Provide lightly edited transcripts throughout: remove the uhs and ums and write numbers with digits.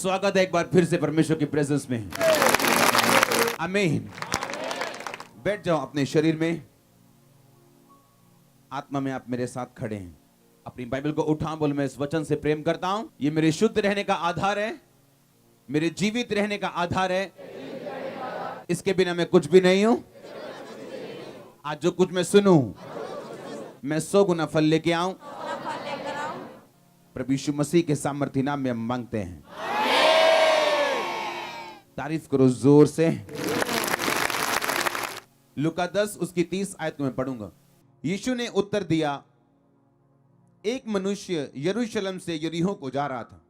स्वागत है एक बार फिर से परमेश्वर की प्रेजेंस में। आमीन। बैठ जाओ अपने शरीर में, आत्मा में आप मेरे साथ खड़े हैं। अपनी बाइबल को उठा, बोल मैं इस वचन से प्रेम करता हूं। ये मेरे शुद्ध रहने का आधार है, मेरे जीवित रहने का आधार है। इसके बिना मैं कुछ भी नहीं हूं। आज जो कुछ मैं सुनूं, मैं 100 गुना फल लेके आऊं। प्रभु यीशु मसीह के सामर्थ्य नाम में हम मांगते हैं। तारीफ करो जोर से। लूका 10 उसकी 30 आयत को मैं पढ़ूंगा। यीशु ने उत्तर दिया, एक मनुष्य यरूशलेम से यरीहो को जा रहा था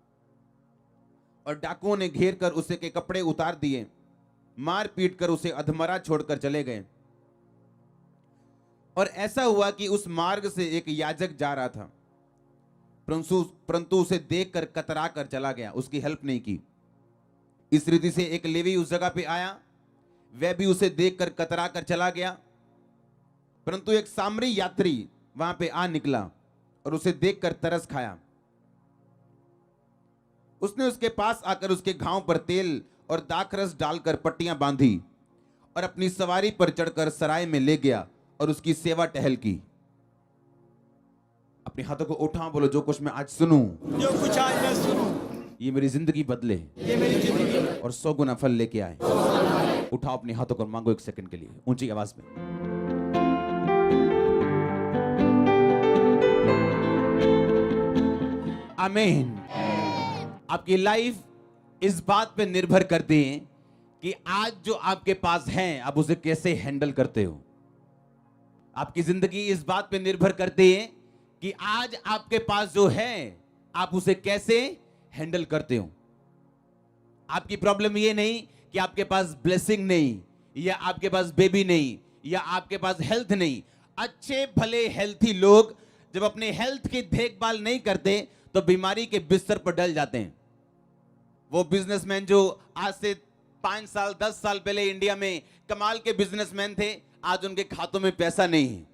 और डाकुओं ने घेर कर उसे के कपड़े उतार दिए, मार पीट कर उसे अधमरा छोड़कर चले गए। और ऐसा हुआ कि उस मार्ग से एक याजक जा रहा था, परंतु उसे देखकर कतरा कर चला गया, उसकी हेल्प नहीं की। इस रीति से एक लेवी उस जगह पे आया, वह भी उसे देखकर कतरा कर चला गया। परंतु एक सामरी यात्री वहां पे आ निकला और उसे देखकर तरस खाया। उसने उसके पास आकर उसके घाव पर तेल और दाखरस डालकर पट्टियां बांधी और अपनी सवारी पर चढ़कर सराय में ले गया और उसकी सेवा टहल की। अपने हाथों को उठा, बोलो जो कुछ मैं आज सुनूं, जो कुछ आज मैं सुनूं, ये मेरी जिंदगी बदले, ये मेरी जिंदगी और 100 गुना फल लेके आए। उठाओ अपने हाथों को, मांगो एक सेकंड के लिए ऊंची आवाज में। आमीन। आपकी लाइफ इस बात पे निर्भर करती है कि आज जो आपके पास है आप उसे कैसे हैंडल करते हो। आपकी जिंदगी इस बात पे निर्भर करती है कि आज आपके पास जो है आप उसे कैसे हैंडल करते हो। आपकी प्रॉब्लम ये नहीं कि आपके पास ब्लेसिंग नहीं, या आपके पास बेबी नहीं, या आपके पास हेल्थ नहीं। अच्छे भले हेल्थी लोग जब अपने हेल्थ की देखभाल नहीं करते तो बीमारी के बिस्तर पर डल जाते हैं। वो बिजनेसमैन जो आज से 5 साल 10 साल पहले इंडिया में कमाल के बिजनेसमैन थे, आज उनके खातों में पैसा नहीं है।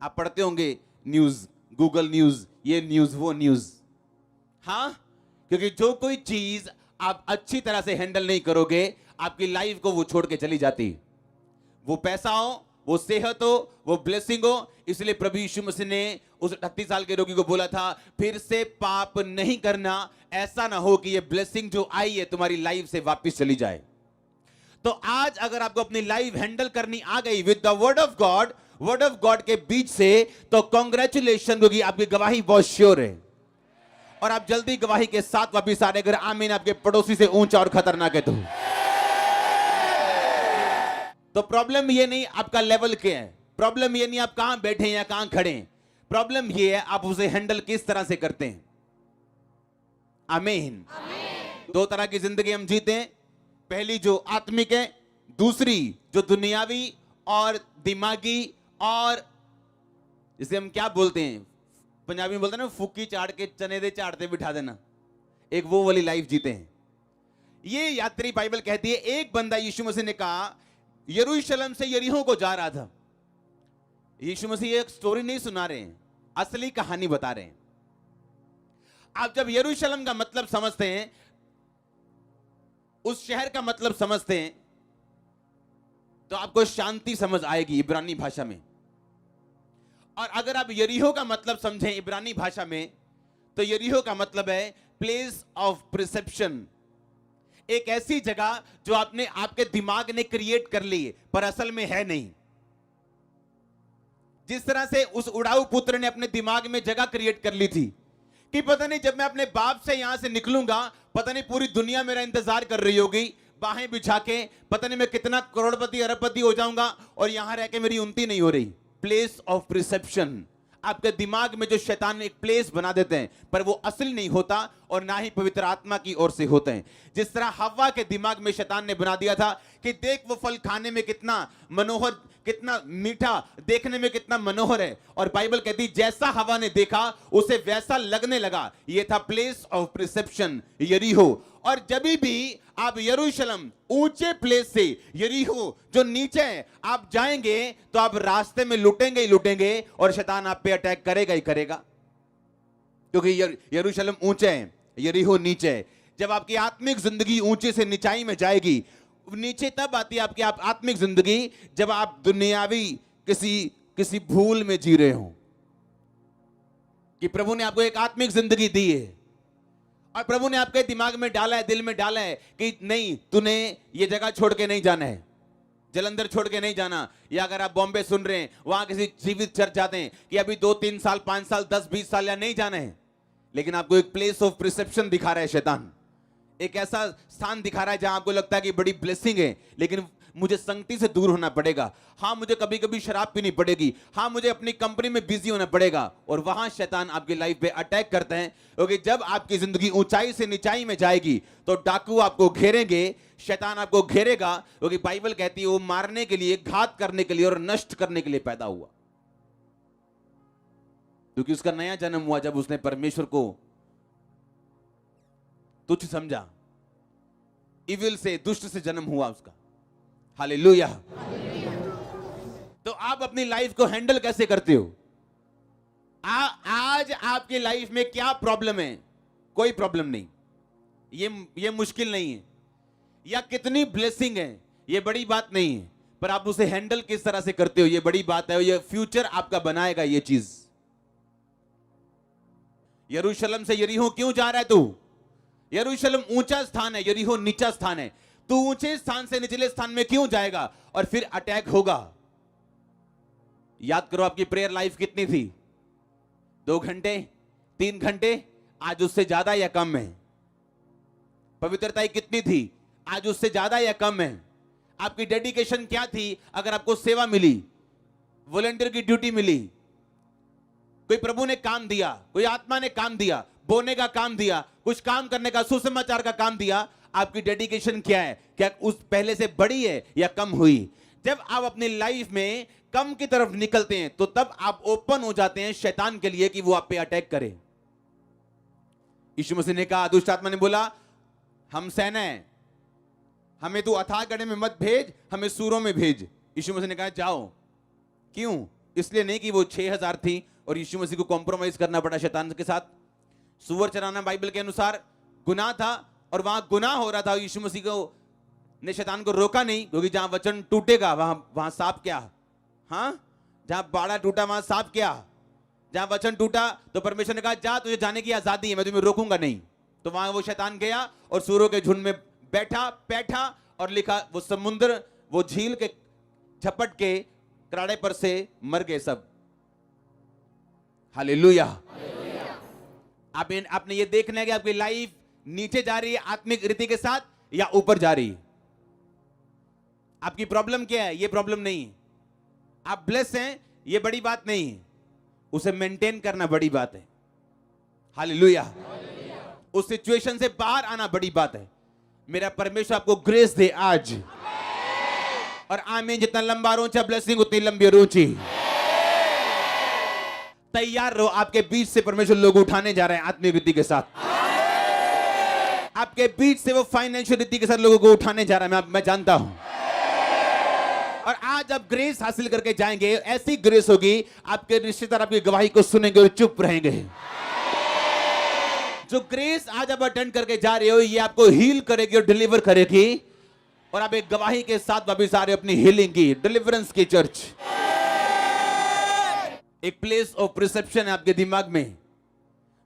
आप पढ़ते होंगे न्यूज, गूगल न्यूज, ये न्यूज वो न्यूज। हाँ, क्योंकि जो कोई चीज आप अच्छी तरह से हैंडल नहीं करोगे, आपकी लाइफ को वो छोड़ के चली जाती। वो पैसा हो, वो सेहत हो, वो ब्लेसिंग हो। इसलिए प्रभु यीशु मसीह ने उस 38 साल के रोगी को बोला था, फिर से पाप नहीं करना, ऐसा ना हो कि ये ब्लेसिंग जो आई है तुम्हारी लाइफ से वापस चली जाए। तो आज अगर आपको अपनी लाइफ हैंडल करनी आ गई with the word of God के बीच से, तो कांग्रेचुलेशन, क्योंकि आपकी गवाही बहुत श्योर है और आप जल्दी गवाही के साथ वापिस आ रहे। अगर आमीन आपके पड़ोसी से ऊंचा और खतरनाक है तो प्रॉब्लम ये नहीं आपका लेवल क्या है, प्रॉब्लम ये नहीं आप कहां बैठे हैं या कहां खड़े हैं, प्रॉब्लम ये है आप उसे हैंडल किस तरह से करते हैं। आमीन। 2 तरह की जिंदगी हम जीते हैं, पहली जो आत्मिक है, दूसरी जो दुनियावी और दिमागी, और जिसे हम क्या बोलते हैं, पंजाबी में बोलते हैं ना, फूकी चाट के चने दे चाटते बिठा देना, एक वो वाली लाइफ जीते हैं। ये यात्री बाइबल कहती है, एक बंदा यीशु मसीह ने कहा यरूशलेम से यरीहो को जा रहा था। यीशु मसीह एक स्टोरी नहीं सुना रहे हैं, असली कहानी बता रहे हैं। आप जब यरूशलेम का मतलब समझते हैं, उस शहर का मतलब समझते हैं, तो आपको शांति समझ आएगी इब्रानी भाषा में। और अगर आप यरीहो का मतलब समझें इब्रानी भाषा में, तो यरीहो का मतलब है प्लेस ऑफ प्रिसेप्शन, एक ऐसी जगह जो आपने आपके दिमाग ने क्रिएट कर ली पर असल में है नहीं। जिस तरह से उस उड़ाऊ पुत्र ने अपने दिमाग में जगह क्रिएट कर ली थी कि पता नहीं जब मैं अपने बाप से यहां से निकलूंगा, पता नहीं पूरी दुनिया मेरा इंतजार कर रही होगी बाहें बिछा के, पता नहीं मैं कितना करोड़पति अरबपति हो जाऊंगा और यहां रह के मेरी उन्नति नहीं हो रही। प्लेस ऑफ प्रिसेप्शन, आपके दिमाग में जो शैतान ने एक प्लेस बना देते हैं, पर वो असली नहीं होता और ना ही पवित्र आत्मा की ओर से होते हैं। जिस तरह हव्वा के दिमाग में शैतान ने बना दिया था कि देख वो फल खाने में कितना मनोहर, कितना मीठा, देखने में कितना मनोहर है, और बाइबल कहती जैसा हवा ने देखा उसे वैसा लगने लगा। ये था प्लेस ऑफ प्रिसेप्शन, यरीहो। और जब भी आप यरूशलेम ऊंचे प्लेस से यरीहो जो नीचे है आप जाएंगे, तो आप रास्ते में लुटेंगे ही लुटेंगे और शैतान आप पे अटैक करेगा ही करेगा, क्योंकि यरूशलेम ऊंचे है, यरीहो नीचे है। जब आपकी आत्मिक जिंदगी ऊंचे से नीचाई में जाएगी। नीचे तब आती है आपकी आत्मिक जिंदगी जब आप दुनियावी किसी भूल में जी रहे हो, कि प्रभु ने आपको एक आत्मिक जिंदगी दी है और प्रभु ने आपके दिमाग में डाला है, दिल में डाला है कि नहीं, तूने ये जगह छोड़ के नहीं जाना है, जलंधर छोड़ के नहीं जाना। या अगर आप बॉम्बे सुन रहे हैं, वहां किसी जीवित चर्च जाते हैं कि अभी 2-3 साल, 5 साल, 10-20 साल या नहीं जाना है, लेकिन आपको एक प्लेस ऑफ प्रिसेप्शन दिखा रहा है शैतान, एक ऐसा स्थान दिखा रहा है जहां आपको लगता है कि बड़ी ब्लेसिंग है, लेकिन मुझे संगति से दूर होना पड़ेगा। हाँ, मुझे कभी कभी शराब पीनी पड़ेगी। हाँ, मुझे अपनी कंपनी में बिजी होना पड़ेगा। और वहां शैतान आपकी लाइफ पे अटैक करते हैं, क्योंकि जब आपकी जिंदगी ऊंचाई से नीचाई में जाएगी तो डाकू आपको घेरेंगे, शैतान आपको घेरेगा, क्योंकि बाइबल कहती है वो मारने के लिए, घात करने के लिए और नष्ट करने के लिए पैदा हुआ। क्योंकि उसका नया जन्म हुआ जब उसने परमेश्वर को तुच्छ समझा, इविल से, दुष्ट से जन्म हुआ उसका। हालेलुया। तो आप अपनी लाइफ को हैंडल कैसे करते हो? आज आपकी लाइफ में क्या प्रॉब्लम है? कोई प्रॉब्लम नहीं, ये मुश्किल नहीं है, या कितनी ब्लेसिंग है ये बड़ी बात नहीं है, पर आप उसे हैंडल किस तरह से करते हो ये बड़ी बात है। ये फ्यूचर आपका बनाएगा ये चीज। यरूशलेम से यरीहो क्यों जा रहा है तू? यरूशलेम ऊंचा स्थान है, यरीहो नीचा स्थान है। तू ऊंचे स्थान से निचले स्थान में क्यों जाएगा? और फिर अटैक होगा। याद करो आपकी प्रेयर लाइफ कितनी थी? 2 घंटे, 3 घंटे, आज उससे ज्यादा या कम है? पवित्रता कितनी थी? आज उससे ज्यादा या कम है? आपकी डेडिकेशन क्या थी? अगर आपको सेवा मिली, वॉलंटियर की ड्यूटी मिली, कोई प्रभु ने काम दिया, कोई आत्मा ने काम दिया, बोने का काम दिया, कुछ काम करने का, सुसमाचार का काम दिया, आपकी डेडिकेशन क्या है? क्या उस पहले से बड़ी है या कम हुई? जब आप अपनी लाइफ में कम की तरफ निकलते हैं तो तब आप ओपन हो जाते हैं शैतान के लिए कि वो आप पे अटैक करे। यीशु मसीह ने कहा, दुष्ट आत्मा ने बोला, हम सेना है, हमें तू अथाह गड्ढे में मत भेज, हमें सूरों में भेज। यीशु मसीह ने कहा जाओ। क्यों? इसलिए नहीं कि वो 6000 थी और यीशु मसीह को कॉम्प्रोमाइज करना पड़ा शैतान के साथ। सूअर चराना बाइबल के अनुसार गुनाह था और वहां गुनाह हो रहा था। यीशु मसीह को ने शैतान को रोका नहीं, क्योंकि जहां वचन टूटेगा वहां सांप क्या? हाँ, जहां बाड़ा टूटा वहां सांप क्या? जहां वचन टूटा तो परमेश्वर ने कहा जा, तुझे जाने की आजादी है, मैं तुम्हें रोकूंगा नहीं। तो वहां वो शैतान गया और सूरों के झुंड में बैठा और लिखा, वो समुद्र, वो झील के झपट के कराड़े पर से मर गए सब। हालेलुया। आपने ये देखना है कि आपकी लाइफ नीचे जा रही है आत्मिक रीति के साथ या ऊपर जा रही है। आपकी प्रॉब्लम क्या है? ये प्रॉब्लम नहीं है। आप ब्लेस हैं, ये बड़ी बात नहीं है, उसे मेंटेन करना बड़ी बात है। हालेलुया। उस सिचुएशन से बाहर आना बड़ी बात है। मेरा परमेश्वर आपको ग्रेस दे आज। और आमीन। जितना लंबा और ऊंचा ब्लेसिंग उतनी लंबी और ऊंची। तैयार रहो, आपके बीच से परमेश्वर लोग उठाने जा रहे हैं आत्मिक रीति के साथ। आपके बीच से वो फाइनेंशियल रीति के साथ लोगों को उठाने जा रहा है, मैं जानता हूं। और आज आप ग्रेस हासिल करके जाएंगे, ऐसी ग्रेस होगी आपके रिश्तेदार आपकी गवाही को सुनेंगे और चुप रहेंगे। जो ग्रेस आज आप अटेंड करके जा रहे हो, ये आपको हील करेगी और डिलीवर करेगी, और आप एक गवाही के साथ वापिस आ रहे हो अपनी हीलिंग की, डिलीवरेंस की चर्च। एक प्लेस ऑफ प्रिसेप्शन है आपके दिमाग में,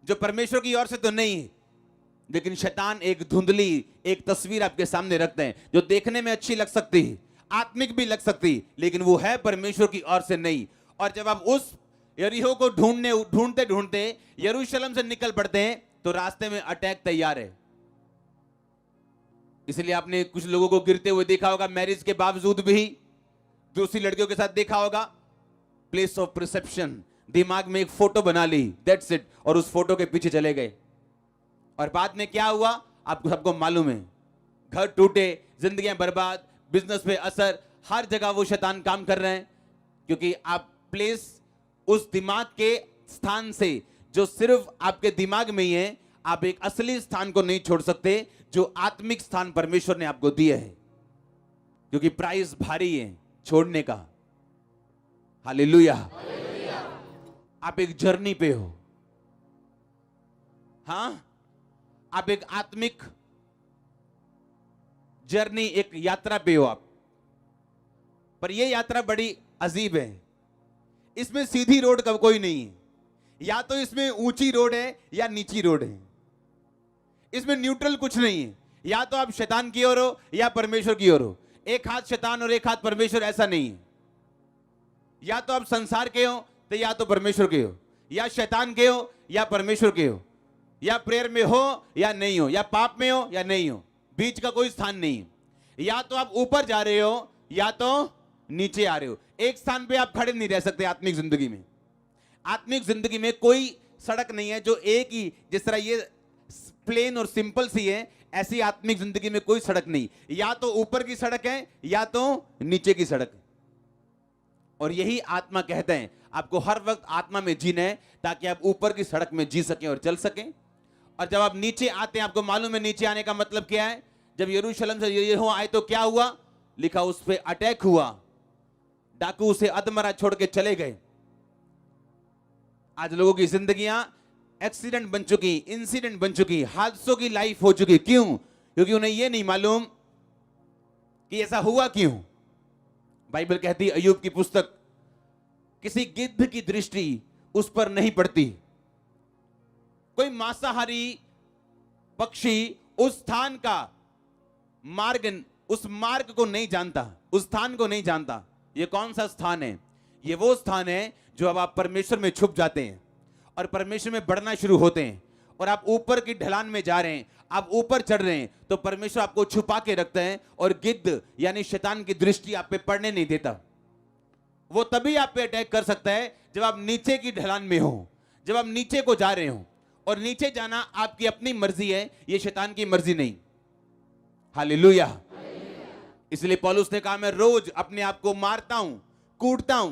जो परमेश्वर की ओर से तो नहीं है, लेकिन शैतान एक धुंधली एक तस्वीर आपके सामने रखते हैं, जो देखने में अच्छी लग सकती है, आत्मिक भी लग सकती, लेकिन वो है परमेश्वर की ओर से नहीं। और जब आप उस यरीहो को ढूंढते ढूंढते यरूशलेम से निकल पड़ते हैं, तो रास्ते में अटैक तैयार है। इसलिए आपने कुछ लोगों को गिरते हुए देखा होगा, मैरिज के बावजूद भी दूसरी लड़कियों के साथ देखा होगा। प्लेस ऑफ परसेप्शन, दिमाग में एक फोटो बना ली, दैट्स इट, और उस फोटो के पीछे चले गए। और बाद में क्या हुआ आपको सबको मालूम है। घर टूटे, जिंदगियां बर्बाद, बिजनेस पे असर, हर जगह वो शैतान काम कर रहे हैं, क्योंकि आप प्लेस उस दिमाग के स्थान से जो सिर्फ आपके दिमाग में ही है, आप एक असली स्थान को नहीं छोड़ सकते, जो आत्मिक स्थान परमेश्वर ने आपको दिया है, क्योंकि प्राइस भारी है छोड़ने का। हालेलुया। आप एक जर्नी पे हो। हाँ, आप एक आत्मिक जर्नी, एक यात्रा पे हो आप, पर यह यात्रा बड़ी अजीब है। इसमें सीधी रोड का कोई नहीं है, या तो इसमें ऊंची रोड है या नीची रोड है। इसमें न्यूट्रल कुछ नहीं है, या तो आप शैतान की ओर हो या परमेश्वर की ओर हो। एक हाथ शैतान और एक हाथ परमेश्वर, ऐसा नहीं है। या तो आप संसार के हो तो या तो परमेश्वर के हो, या शैतान के हो या परमेश्वर के हो, या प्रेयर में हो या नहीं हो, या पाप में हो या नहीं हो, बीच का कोई स्थान नहीं है। या तो आप ऊपर जा रहे हो या तो नीचे आ रहे हो। एक स्थान पे आप खड़े नहीं रह सकते आत्मिक जिंदगी में। आत्मिक जिंदगी में कोई सड़क नहीं है जो एक ही, जिस तरह ये प्लेन और सिंपल सी है, ऐसी आत्मिक जिंदगी में कोई सड़क नहीं। या तो ऊपर की सड़क है या तो नीचे की सड़क है। और यही आत्मा कहते हैं, आपको हर वक्त आत्मा में जीना है ताकि आप ऊपर की सड़क में जी सकें और चल सकें। और जब आप नीचे आते हैं, आपको मालूम है नीचे आने का मतलब क्या है। जब यरूशलेम से यरीहो आए तो क्या हुआ, लिखा उस पे अटैक हुआ, डाकू उसे अधमरा छोड़ के चले गए। आज लोगों की जिंदगियां एक्सीडेंट बन चुकी, इंसिडेंट बन चुकी, हादसों की लाइफ हो चुकी। क्यों? क्योंकि उन्हें यह नहीं मालूम कि ऐसा हुआ क्यों। बाइबल कहती है, अय्यूब की पुस्तक, किसी गिद्ध की दृष्टि उस पर नहीं पड़ती। कोई मांसाहारी पक्षी उस स्थान का मार्ग, उस मार्ग को नहीं जानता, उस स्थान को नहीं जानता। ये कौन सा स्थान है? ये वो स्थान है जो अब आप परमेश्वर में छुप जाते हैं और परमेश्वर में बढ़ना शुरू होते हैं, और आप ऊपर की ढलान में जा रहे हैं, आप ऊपर चढ़ रहे हैं, तो परमेश्वर आपको छुपा के रखते हैं और गिद्ध यानी शैतान की दृष्टि आप पे पड़ने नहीं देता। वो तभी आप पे अटैक कर सकता है जब आप नीचे की ढलान में हो, जब आप नीचे को जा रहे हो। और नीचे जाना आपकी अपनी मर्जी है, ये शैतान की मर्जी नहीं। हालेलुया। इसलिए पौलुस ने कहा, मैं रोज अपने आप को मारता हूं, कूटता हूं।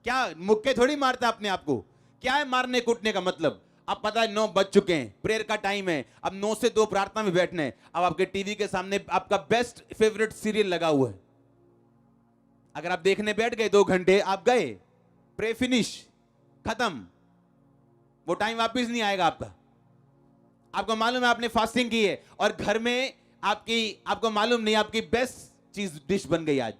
क्या मुक्के थोड़ी मारता अपने आप को? क्या है मारने कूटने का मतलब? अब पता है 9 बज चुके हैं, प्रेयर का टाइम है, अब 9 से 2 प्रार्थना में बैठना है। अब आपके टीवी के सामने आपका बेस्ट फेवरेट सीरियल लगा हुआ है। अगर आप देखने बैठ गए 2 घंटे, आप गए, प्रे फिनिश, खत्म। वो टाइम वापिस नहीं आएगा आपका। आपको मालूम है आपने फास्टिंग की है और घर में आपको मालूम नहीं आपकी बेस्ट चीज डिश बन गई आज,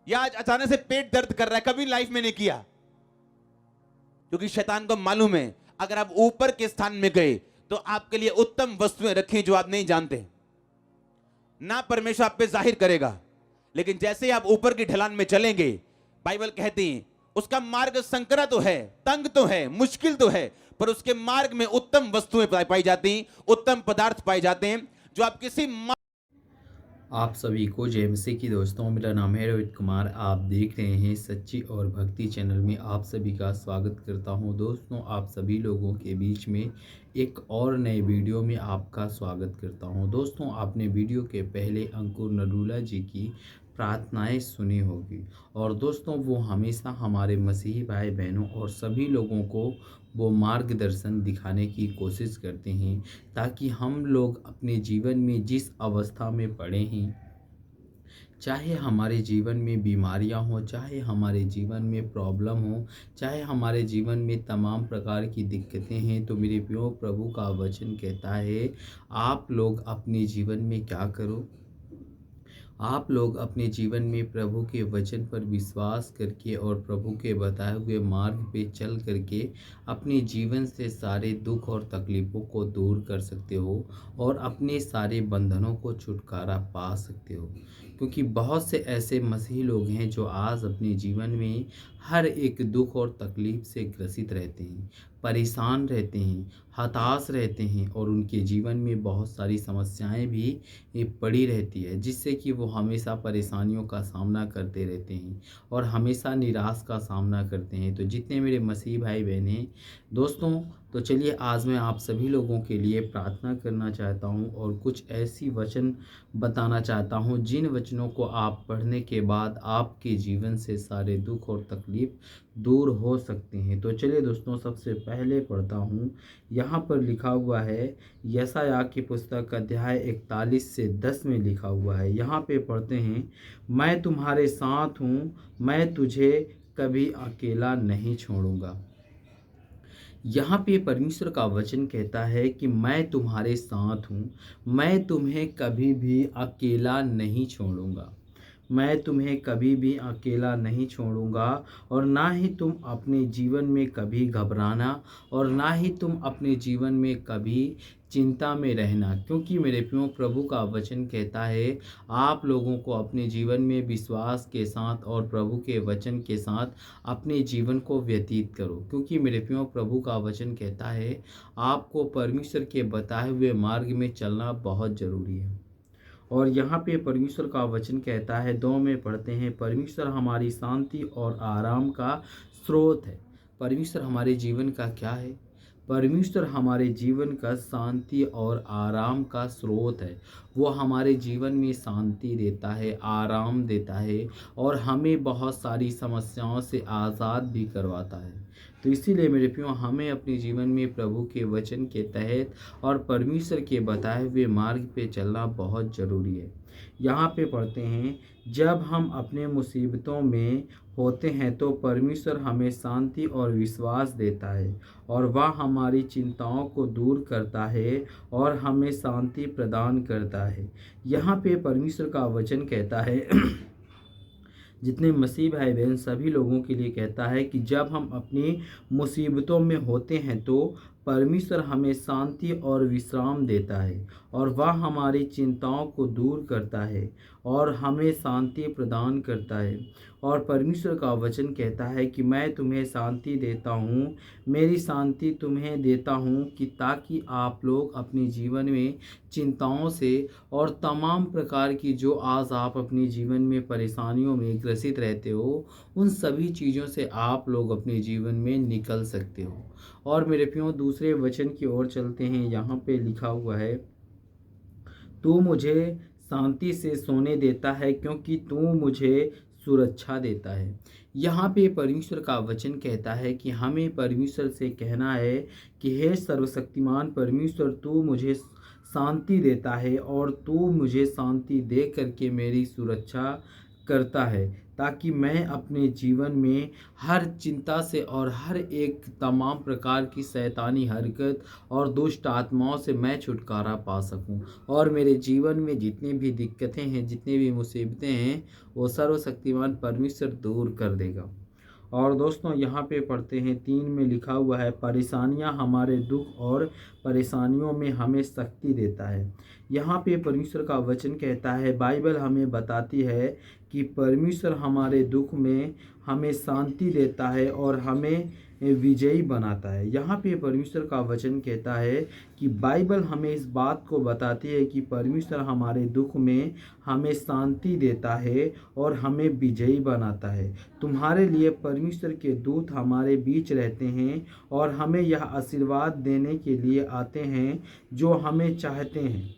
या आज अचानक से पेट दर्द कर रहा है, कभी लाइफ में नहीं किया। क्योंकि शैतान को मालूम है अगर आप ऊपर के स्थान में गए तो आपके लिए उत्तम वस्तुएं रखी जो आप नहीं जानते। ना परमेश्वर आप पे जाहिर करेगा, लेकिन जैसे ही आप ऊपर की ढलान में चलेंगे, बाइबल कहती है उसका मार्ग संकरा तो है, तंग तो है, मुश्किल तो है, पर उसके मार्ग में उत्तम वस्तुएं पाई जाती, उत्तम पदार्थ पाए जाते हैं जो आप किसी आप सभी को जय मसीह की। दोस्तों, मेरा नाम है रोहित कुमार। आप देख रहे हैं सच्ची और भक्ति चैनल में आप सभी का स्वागत करता हूं। दोस्तों, आप सभी लोगों के बीच में एक और नए वीडियो में आपका स्वागत करता हूं। दोस्तों, आपने वीडियो के पहले अंकुर नरूला जी की प्रार्थनाएं सुनी होगी, और दोस्तों वो हमेशा हमारे मसीही भाई बहनों और सभी लोगों को वो मार्गदर्शन दिखाने की कोशिश करते हैं, ताकि हम लोग अपने जीवन में जिस अवस्था में पड़े हैं, चाहे हमारे जीवन में बीमारियां हो, चाहे हमारे जीवन में प्रॉब्लम हो, चाहे हमारे जीवन में तमाम प्रकार की दिक्कतें हैं, तो मेरे प्रिय प्रभु का वचन कहता है, आप लोग अपने जीवन में क्या करो, आप लोग अपने जीवन में प्रभु के वचन पर विश्वास करके और प्रभु के बताए हुए मार्ग पे चल करके अपने जीवन से सारे दुख और तकलीफ़ों को दूर कर सकते हो और अपने सारे बंधनों को छुटकारा पा सकते हो। क्योंकि बहुत से ऐसे मसीही लोग हैं जो आज अपने जीवन में हर एक दुख और तकलीफ़ से ग्रसित रहते हैं, परेशान रहते हैं, हताश रहते हैं, और उनके जीवन में बहुत सारी समस्याएं भी पड़ी रहती है, जिससे कि वो हमेशा परेशानियों का सामना करते रहते हैं और हमेशा निराश का सामना करते हैं। तो जितने मेरे मसीही भाई बहन हैं दोस्तों, तो चलिए आज मैं आप सभी लोगों के लिए प्रार्थना करना चाहता हूं और कुछ ऐसी वचन बताना चाहता हूं जिन वचनों को आप पढ़ने के बाद आपके जीवन से सारे दुख और तकलीफ़ दूर हो सकते हैं। तो चलिए दोस्तों, सबसे पहले पढ़ता हूं। यहाँ पर लिखा हुआ है, यशायाह की पुस्तक अध्याय 41 से 10 में लिखा हुआ है। यहाँ पे पढ़ते हैं, मैं तुम्हारे साथ हूँ, मैं तुझे कभी अकेला नहीं छोड़ूंगा। यहाँ पे परमेश्वर का वचन कहता है कि मैं तुम्हारे साथ हूँ, मैं तुम्हें कभी भी अकेला नहीं छोड़ूंगा। मैं तुम्हें कभी भी अकेला नहीं छोड़ूंगा और ना ही तुम अपने जीवन में कभी घबराना और ना ही तुम अपने जीवन में कभी चिंता में रहना, क्योंकि मेरे प्रियो प्रभु का वचन कहता है आप लोगों को अपने जीवन में विश्वास के साथ और प्रभु के वचन के साथ अपने जीवन को व्यतीत करो, क्योंकि मेरे प्रियो प्रभु का वचन कहता है आपको परमेश्वर के बताए हुए मार्ग में चलना बहुत ज़रूरी है। और यहाँ पे परमेश्वर का वचन कहता है, 2 में पढ़ते हैं, परमेश्वर हमारी शांति और आराम का स्रोत है। परमेश्वर हमारे जीवन का क्या है? परमेश्वर हमारे जीवन का शांति और आराम का स्रोत है। वो हमारे जीवन में शांति देता है, आराम देता है और हमें बहुत सारी समस्याओं से आज़ाद भी करवाता है। तो इसीलिए मेरे प्रियो हमें अपने जीवन में प्रभु के वचन के तहत और परमेश्वर के बताए हुए मार्ग पे चलना बहुत ज़रूरी है। यहाँ पे पढ़ते हैं, जब हम अपने मुसीबतों में होते हैं तो परमेश्वर हमें शांति और विश्वास देता है और वह हमारी चिंताओं को दूर करता है और हमें शांति प्रदान करता है। यहाँ पे परमेश्वर का वचन कहता है जितने मसीह भाई बहन सभी लोगों के लिए कहता है कि जब हम अपनी मुसीबतों में होते हैं तो परमेश्वर हमें शांति और विश्राम देता है और वह हमारी चिंताओं को दूर करता है और हमें शांति प्रदान करता है। और परमेश्वर का वचन कहता है कि मैं तुम्हें शांति देता हूँ, मेरी शांति तुम्हें देता हूँ, कि ताकि आप लोग अपने जीवन में चिंताओं से और तमाम प्रकार की जो आज आप अपने जीवन में परेशानियों में ग्रसित रहते हो, उन सभी चीज़ों से आप लोग अपने जीवन में निकल सकते हो। और मेरे प्रियो दूसरे वचन की ओर चलते हैं। यहाँ पे लिखा हुआ है, तू मुझे शांति से सोने देता है क्योंकि तू मुझे सुरक्षा देता है। यहाँ पे परमेश्वर का वचन कहता है कि हमें परमेश्वर से कहना है कि हे सर्वशक्तिमान परमेश्वर, तू मुझे शांति देता है और तू मुझे शांति दे करके मेरी सुरक्षा करता है, ताकि मैं अपने जीवन में हर चिंता से और हर एक तमाम प्रकार की शैतानी हरकत और दुष्ट आत्माओं से मैं छुटकारा पा सकूं और मेरे जीवन में जितनी भी दिक्कतें हैं, जितनी भी मुसीबतें हैं, वो सर्वशक्तिमान परमेश्वर दूर कर देगा। और दोस्तों यहाँ पे पढ़ते हैं 3 में लिखा हुआ है, परेशानियाँ हमारे दुख और परेशानियों में हमें शक्ति देता है। यहाँ पे परमेश्वर का वचन कहता है, बाइबल हमें बताती है कि परमेश्वर हमारे दुख में हमें शांति देता है और हमें विजयी बनाता है। यहाँ पे परमेश्वर का वचन कहता है कि बाइबल हमें इस बात को बताती है कि परमेश्वर हमारे दुख में हमें शांति देता है और हमें विजयी बनाता है। तुम्हारे लिए परमेश्वर के दूत हमारे बीच रहते हैं और हमें यह आशीर्वाद देने के लिए आते हैं जो हमें चाहते हैं।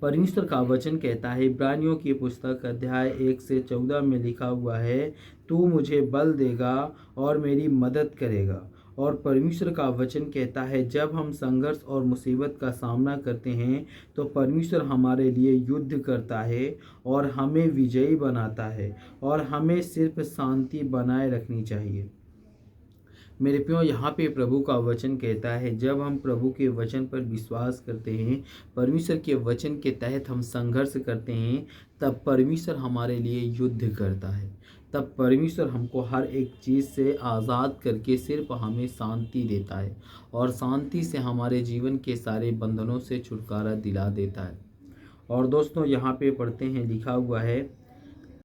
परमेश्वर का वचन कहता है, इब्रानियों की पुस्तक अध्याय 1 से 14 में लिखा हुआ है, तू मुझे बल देगा और मेरी मदद करेगा। और परमेश्वर का वचन कहता है, जब हम संघर्ष और मुसीबत का सामना करते हैं तो परमेश्वर हमारे लिए युद्ध करता है और हमें विजयी बनाता है और हमें सिर्फ शांति बनाए रखनी चाहिए। मेरे प्रियो यहाँ पे प्रभु का वचन कहता है, जब हम प्रभु के वचन पर विश्वास करते हैं, परमेश्वर के वचन के तहत हम संघर्ष करते हैं, तब परमेश्वर हमारे लिए युद्ध करता है। तब परमेश्वर हमको हर एक चीज़ से आज़ाद करके सिर्फ हमें शांति देता है और शांति से हमारे जीवन के सारे बंधनों से छुटकारा दिला देता है। और दोस्तों यहाँ पे पढ़ते हैं, लिखा हुआ है,